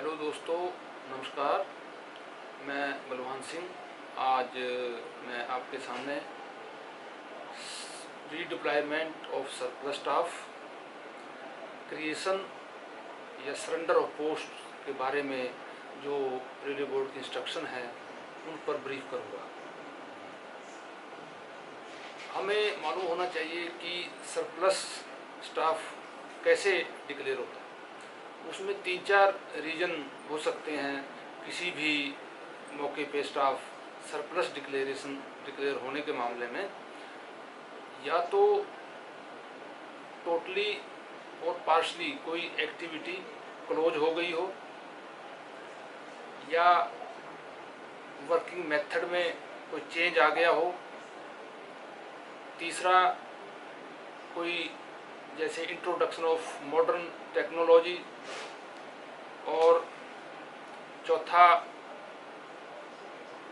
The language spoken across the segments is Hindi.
हेलो दोस्तों, नमस्कार। मैं बलवान सिंह। आज मैं आपके सामने redeployment of surplus staff, creation या सरेंडर ऑफ पोस्ट के बारे में जो रेलवे बोर्ड की इंस्ट्रक्शन है उन पर ब्रीफ करूँगा। हमें मालूम होना चाहिए कि सरप्लस स्टाफ कैसे डिक्लेयर होता है। उसमें 3-4 रीजन हो सकते हैं। किसी भी मौके पे स्टाफ सरप्लस डिक्लेयर होने के मामले में या तो टोटली और पार्शली कोई एक्टिविटी क्लोज हो गई हो, या वर्किंग मेथड में कोई चेंज आ गया हो। तीसरा, कोई जैसे इंट्रोडक्शन ऑफ मॉडर्न टेक्नोलॉजी। और चौथा,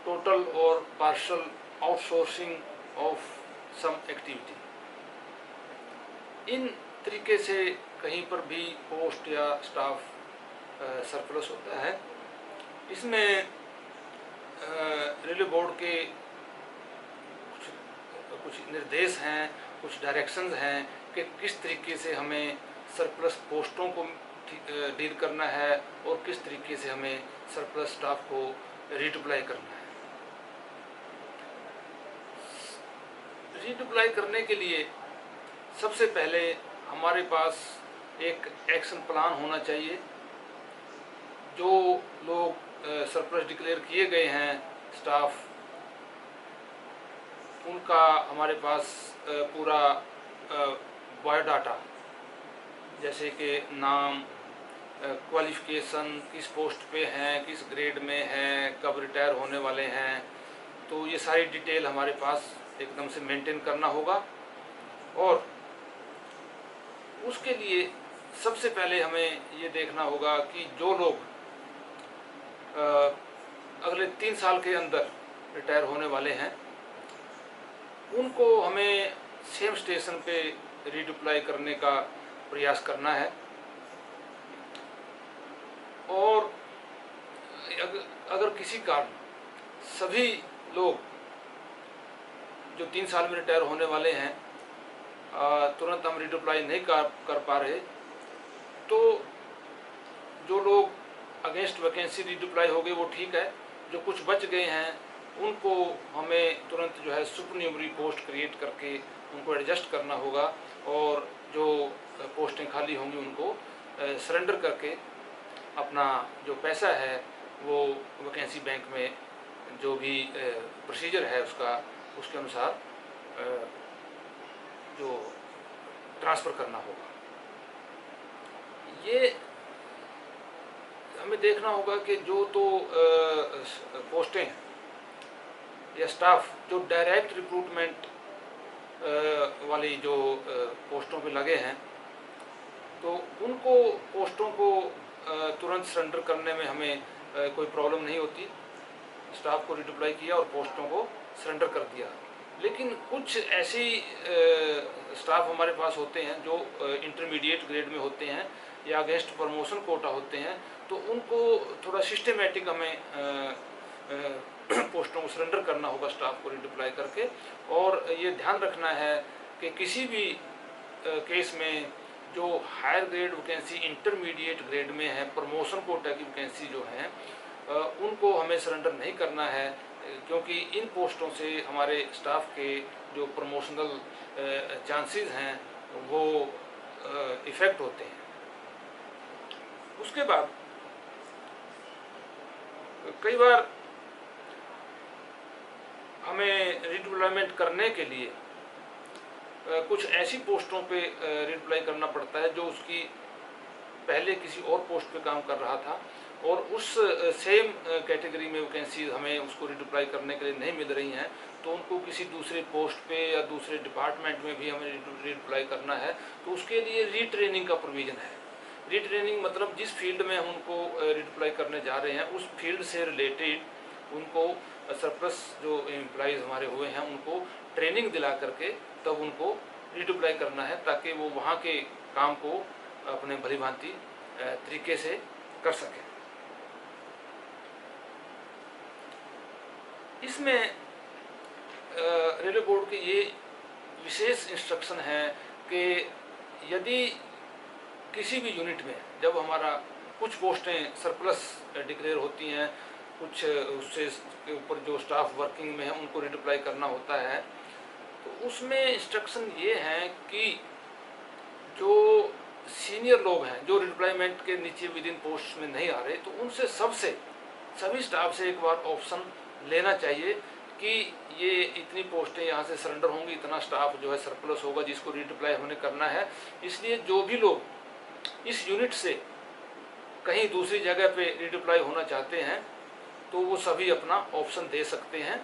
टोटल और partial outsourcing of some activity. इन तरीके से कहीं पर भी पोस्ट या स्टाफ सरप्लस होता है। इसमें रेलवे बोर्ड के कुछ निर्देश हैं, कुछ डायरेक्शंस हैं कि किस तरीके से हमें सरप्लस पोस्टों को डील करना है और किस तरीके से हमें सरप्लस स्टाफ को रीडिप्लॉय करना है। रीडिप्लॉय करने के लिए सबसे पहले हमारे पास एक एक्शन प्लान होना चाहिए। जो लोग सरप्लस डिक्लेयर किए गए हैं स्टाफ, उनका हमारे पास पूरा बायोडाटा, जैसे कि नाम, क्वालिफिकेशन, किस पोस्ट पे हैं, किस ग्रेड में हैं, कब रिटायर होने वाले हैं, तो ये सारी डिटेल हमारे पास एकदम से मेंटेन करना होगा। और उसके लिए सबसे पहले हमें ये देखना होगा कि जो लोग अगले 3 साल के अंदर रिटायर होने वाले हैं, उनको हमें सेम स्टेशन पे रीडिप्लॉय करने का प्रयास करना है। और अगर किसी कारण सभी लोग जो 3 साल में रिटायर होने वाले हैं तुरंत हम रीडिप्लॉय नहीं कर पा रहे, तो जो लोग अगेंस्ट वैकेंसी रीडिप्लॉय हो गए वो ठीक है। जो कुछ बच गए हैं उनको हमें तुरंत जो है सुपरन्यूमरी पोस्ट क्रिएट करके उनको एडजस्ट करना होगा, और जो पोस्टें खाली होंगी उनको सरेंडर करके अपना जो पैसा है वो वैकेंसी बैंक में जो भी प्रोसीजर है उसके अनुसार जो ट्रांसफ़र करना होगा। ये हमें देखना होगा कि जो तो पोस्टें या स्टाफ जो डायरेक्ट रिक्रूटमेंट वाली जो पोस्टों पे लगे हैं, तो उनको पोस्टों को तुरंत सरेंडर करने में हमें कोई प्रॉब्लम नहीं होती। स्टाफ को रिडिप्लॉय किया और पोस्टों को सरेंडर कर दिया। लेकिन कुछ ऐसी स्टाफ हमारे पास होते हैं जो इंटरमीडिएट ग्रेड में होते हैं या अगेंस्ट प्रमोशन कोटा होते हैं, तो उनको थोड़ा सिस्टमेटिक हमें पोस्टों को सरेंडर करना होगा स्टाफ को रिडिप्लॉय करके। और ये ध्यान रखना है कि किसी भी केस में जो higher grade vacancy intermediate grade में है, प्रमोशन कोटा की वैकेंसी जो है, उनको हमें सरेंडर नहीं करना है, क्योंकि इन पोस्टों से हमारे स्टाफ के जो प्रमोशनल चांसेस हैं वो इफ़ेक्ट होते हैं। उसके बाद कई बार हमें रिडिप्लॉयमेंट करने के लिए कुछ ऐसी पोस्टों पे रिडिप्लॉय करना पड़ता है जो उसकी पहले किसी और पोस्ट पे काम कर रहा था, और उस सेम कैटेगरी में वैकेंसी हमें उसको रिडिप्लॉय करने के लिए नहीं मिल रही हैं, तो उनको किसी दूसरे पोस्ट पे या दूसरे डिपार्टमेंट में भी हमें रिडिप्लॉय करना है। तो उसके लिए रीट्रेनिंग का प्रोविज़न है। रीट्रेनिंग मतलब जिस फील्ड में हम उनको रिडिप्लॉय करने जा रहे हैं उस फील्ड से रिलेटेड उनको सरप्लस जो एम्प्लॉइज़ हमारे हुए हैं उनको ट्रेनिंग दिला करके तब उनको रिडिप्लॉय करना है, ताकि वो वहाँ के काम को अपने भली भांति तरीके से कर सकें। इसमें रेलवे बोर्ड के ये विशेष इंस्ट्रक्शन है कि यदि किसी भी यूनिट में जब हमारा कुछ पोस्टें सरप्लस डिक्लेयर होती हैं, कुछ उससे के ऊपर जो स्टाफ वर्किंग में है उनको रिडिप्लाई करना होता है, तो उसमें इंस्ट्रक्शन ये है कि जो सीनियर लोग हैं जो रिप्लाईमेंट के नीचे विद इन पोस्ट में नहीं आ रहे, तो उनसे सभी स्टाफ से एक बार ऑप्शन लेना चाहिए कि ये इतनी पोस्टें यहाँ से सरेंडर होंगी, इतना स्टाफ जो है सरप्लस होगा जिसको रिप्लाई होने करना है। इसलिए जो भी लोग इस यूनिट से कहीं दूसरी जगह पे रिप्लाई होना चाहते हैं तो वो सभी अपना ऑप्शन दे सकते हैं।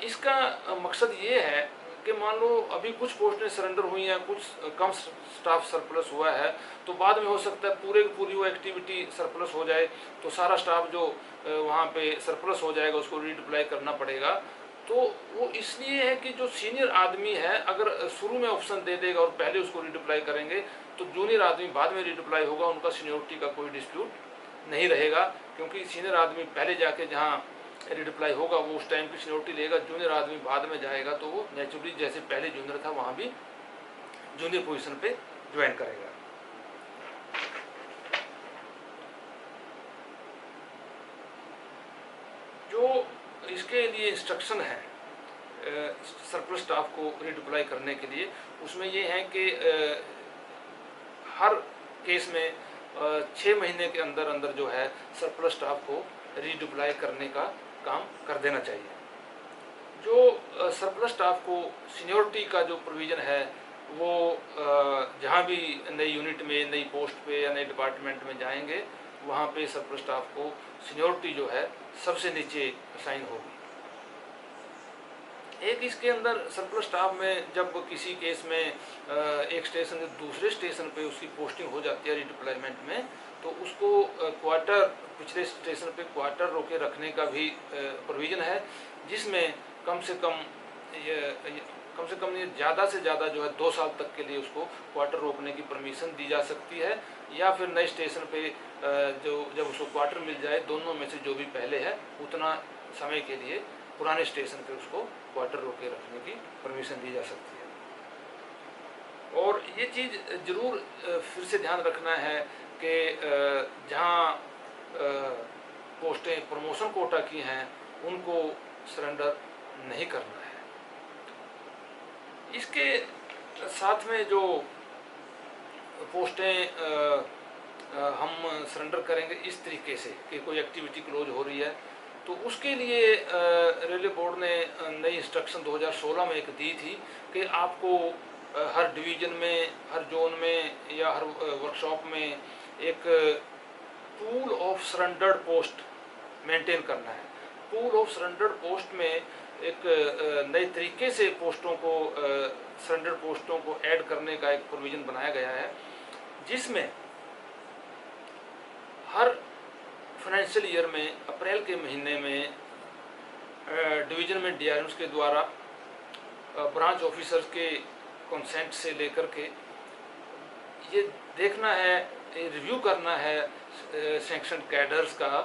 इसका मकसद ये है कि मान लो अभी कुछ पोस्टें सरेंडर हुई हैं, कुछ कम स्टाफ सरप्लस हुआ है, तो बाद में हो सकता है पूरे की पूरी वो एक्टिविटी सरप्लस हो जाए, तो सारा स्टाफ जो वहाँ पे सरप्लस हो जाएगा उसको रिप्लाई करना पड़ेगा। तो वो इसलिए है कि जो सीनियर आदमी है अगर शुरू में ऑप्शन दे देगा और पहले उसको रिप्लाई करेंगे तो जूनियर आदमी बाद में रिप्लाई होगा, उनका सीनियोरिटी का कोई डिस्प्यूट नहीं रहेगा, क्योंकि सीनियर आदमी पहले जाके जहाँ रिप्लाई होगा वो उस टाइम की सीनियोरिटी लेगा, जूनियर आदमी बाद में जाएगा तो वो नेचुरली जैसे पहले जूनियर था वहाँ भी जूनियर पोजीशन पे ज्वाइन करेगा। जो इसके लिए इंस्ट्रक्शन है सरप्लस स्टाफ को रिडिप्लाई करने के लिए, उसमें ये है कि हर केस में 6 महीने के अंदर अंदर जो है सरप्लस स्टाफ को रिडिप्लाई करने का काम कर देना चाहिए। जो सरप्लस स्टाफ को सीनियोरिटी का जो प्रोविज़न है वो जहाँ भी नई यूनिट में, नई पोस्ट पे या नए डिपार्टमेंट में जाएंगे वहाँ पे सरप्लस स्टाफ को सीनियोरिटी जो है सबसे नीचे असाइन होगी। एक इसके अंदर सरप्लस स्टाफ में जब किसी केस में एक स्टेशन से दूसरे स्टेशन पे उसकी पोस्टिंग हो जाती है रिडिप्लॉयमेंट में, तो उसको क्वार्टर पिछले स्टेशन पे क्वार्टर रोके रखने का भी प्रोविज़न है, जिसमें कम से कम ये ज़्यादा से ज़्यादा जो है 2 साल तक के लिए उसको क्वार्टर रोकने की परमिशन दी जा सकती है, या फिर नए स्टेशन पे जो जब उसको क्वार्टर मिल जाए दोनों में से जो भी पहले है उतना समय के लिए पुराने स्टेशन पे उसको क्वार्टर रोके रखने की परमिशन दी जा सकती है। और ये चीज़ ज़रूर फिर से ध्यान रखना है कि जहाँ पोस्टें प्रमोशन कोटा की हैं उनको सरेंडर नहीं करना है। इसके साथ में जो पोस्टें हम सरेंडर करेंगे इस तरीके से कि कोई एक्टिविटी क्लोज हो रही है, तो उसके लिए रेलवे बोर्ड ने नई इंस्ट्रक्शन 2016 में एक दी थी कि आपको हर डिवीज़न में, हर जोन में या हर वर्कशॉप में एक pool of surrendered post maintain करना है। पूल ऑफ सरेंडर्ड पोस्ट में एक नए तरीके से पोस्टों को सरेंडर्ड पोस्टों को ऐड करने का एक प्रोविज़न बनाया गया है, जिसमें हर फाइनेंशियल ईयर में अप्रैल के महीने में डिवीज़न में डीआरएम्स के द्वारा ब्रांच ऑफिसर्स के कंसेंट से लेकर के ये देखना है, रिव्यू करना है सैंक्शन कैडर्स का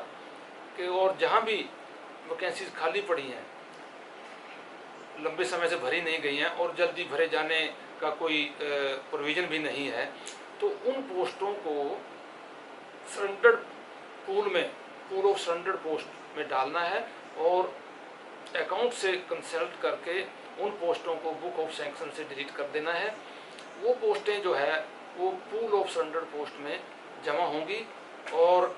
कि और जहाँ भी वैकेंसीज खाली पड़ी हैं, लंबे समय से भरी नहीं गई हैं और जल्दी भरे जाने का कोई प्रोविज़न भी नहीं है, तो उन पोस्टों को surrendered pool of surrendered post में डालना है और अकाउंट से कंसल्ट करके उन पोस्टों को बुक ऑफ सैंक्शन से डिलीट कर देना है। वो पोस्टें जो है वो पूल ऑफ सरेंडर्ड पोस्ट में जमा होंगी और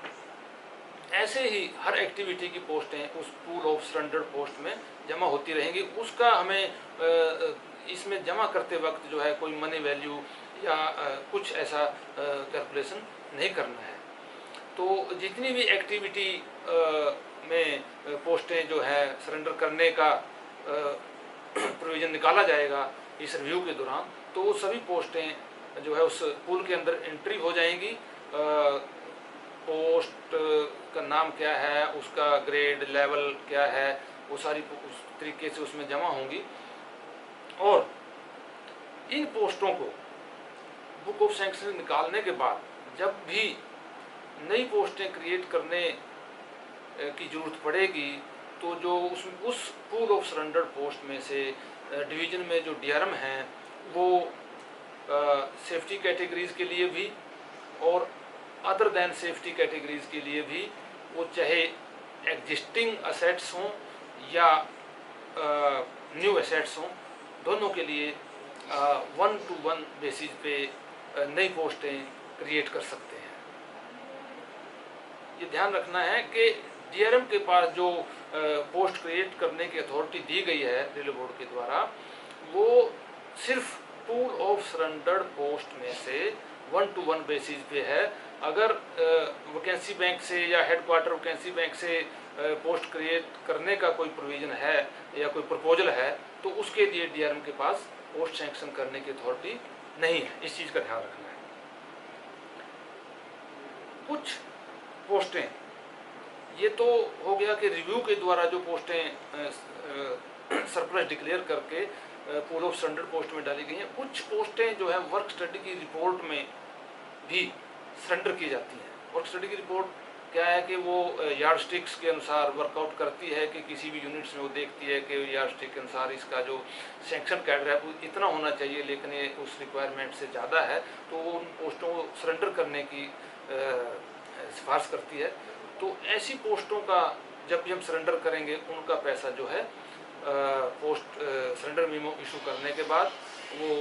ऐसे ही हर एक्टिविटी की पोस्टें उस पूल ऑफ सरेंडर्ड पोस्ट में जमा होती रहेंगी। उसका हमें इसमें जमा करते वक्त जो है कोई मनी वैल्यू या कुछ ऐसा कैलकुलेशन नहीं करना है। तो जितनी भी एक्टिविटी में पोस्टें जो है सरेंडर करने का प्रोविज़न निकाला जाएगा इस रिव्यू के दौरान, तो वो सभी पोस्टें जो है उस पूल के अंदर एंट्री हो जाएंगी। पोस्ट का नाम क्या है, उसका ग्रेड लेवल क्या है, वो सारी उस तरीके से उसमें जमा होंगी और इन पोस्टों को बुक ऑफ सैंक्शन निकालने के बाद जब भी नई पोस्टें क्रिएट करने की ज़रूरत पड़ेगी तो जो उस पूल ऑफ सरेंडर्ड पोस्ट में से डिवीज़न में जो डीआरएम हैं वो सेफ्टी कैटेगरीज़ के लिए भी और अदर दैन सेफ्टी कैटेगरीज़ के लिए भी, वो चाहे एग्जिस्टिंग असेट्स हों या न्यू एसेट्स हों, दोनों के लिए 1-to-1 बेसिस पे नई पोस्टें क्रिएट कर सकते हैं। ये ध्यान रखना है कि डीआरएम के पास जो पोस्ट क्रिएट करने की अथॉरिटी दी गई है रेलवे बोर्ड के द्वारा, वो सिर्फ पूल ऑफ सरेंडर्ड पोस्ट में से 1-to-1 बेसिस पे है। अगर वैकेंसी बैंक से या हेडक्वार्टर वैकेंसी बैंक से पोस्ट क्रिएट करने का कोई प्रोविज़न है या कोई प्रपोजल है, तो उसके लिए डीआरएम के पास पोस्ट सैंक्शन करने की अथॉरिटी नहीं है। इस चीज़ का ध्यान रखना है। कुछ पोस्टें, ये तो हो गया कि रिव्यू के द्वारा जो पोस्टें सरप्लस डिक्लेयर करके पूल ऑफ सरेंडर्ड पोस्ट में डाली गई हैं। कुछ पोस्टें जो है वर्क स्टडी की रिपोर्ट में भी सरेंडर की जाती हैं। वर्क स्टडी की रिपोर्ट क्या है कि वो यार्ड स्टिक्स के अनुसार वर्कआउट करती है कि किसी भी यूनिट्स में वो देखती है कि यार्ड स्टिक के अनुसार इसका जो सैंक्शन कैडर है वो इतना होना चाहिए, लेकिन ये उस रिक्वायरमेंट से ज़्यादा है, तो उन पोस्टों को सरेंडर करने की सिफारिश करती है। तो ऐसी पोस्टों का जब भी हम सरेंडर करेंगे, उनका पैसा जो है पोस्ट सरेंडर मेमो इशू करने के बाद वो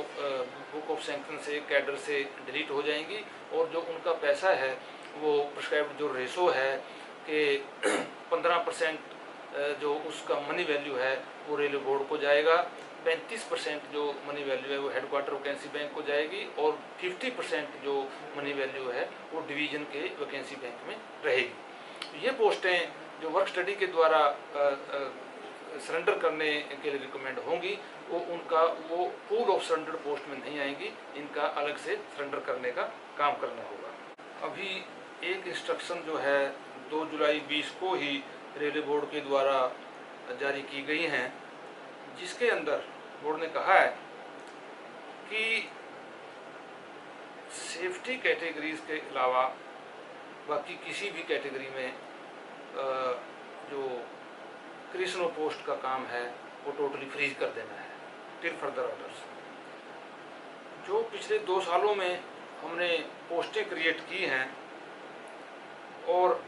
बुक ऑफ सैंक्शन से कैडर से डिलीट हो जाएंगी, और जो उनका पैसा है वो प्रिस्क्राइब्ड जो रेशो है कि 15% जो उसका मनी वैल्यू है वो रेलवे बोर्ड को जाएगा, 35% जो मनी वैल्यू है वो हेडक्वार्टर वैकेंसी बैंक को जाएगी, और 50% जो मनी वैल्यू है वो डिवीज़न के वैकेंसी बैंक में रहेगी। ये पोस्टें जो वर्क स्टडी के द्वारा सरेंडर करने के लिए रिकमेंड होंगी, वो पूल ऑफ सरेंडर्ड पोस्ट में नहीं आएंगी, इनका अलग से सरेंडर करने का काम करना होगा। अभी एक इंस्ट्रक्शन जो है 2 जुलाई 20 को ही रेलवे बोर्ड के द्वारा जारी की गई हैं, जिसके अंदर बोर्ड ने कहा है कि सेफ्टी कैटेगरीज के अलावा बाकी किसी भी कैटेगरी में जो क्रिएशन पोस्ट का काम है वो टोटली फ्रीज कर देना है टिल फर्दर ऑर्डर्स। जो पिछले 2 सालों में हमने पोस्टें क्रिएट की हैं और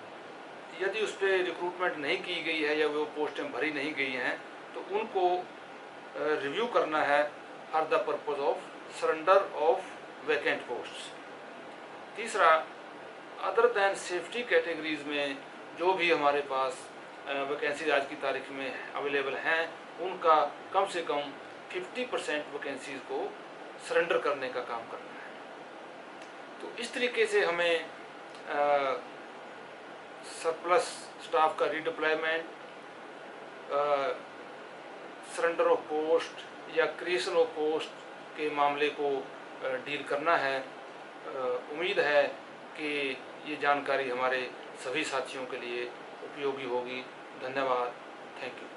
यदि उस पर रिक्रूटमेंट नहीं की गई है या वो पोस्टें भरी नहीं गई हैं, तो उनको रिव्यू करना है for the purpose of surrender of vacant posts. तीसरा, अदर दैन सेफ्टी कैटेगरीज में जो भी हमारे पास वैकेंसी आज की तारीख में अवेलेबल हैं, उनका कम से कम 50% वैकेंसीज को सरेंडर करने का काम करना है। तो इस तरीके से हमें सरप्लस स्टाफ का रीडिप्लॉयमेंट, सरेंडर ऑफ पोस्ट या क्रिएशन ऑफ पोस्ट के मामले को डील करना है। उम्मीद है कि ये जानकारी हमारे सभी साथियों के लिए उपयोगी होगी। धन्यवाद। Thank you.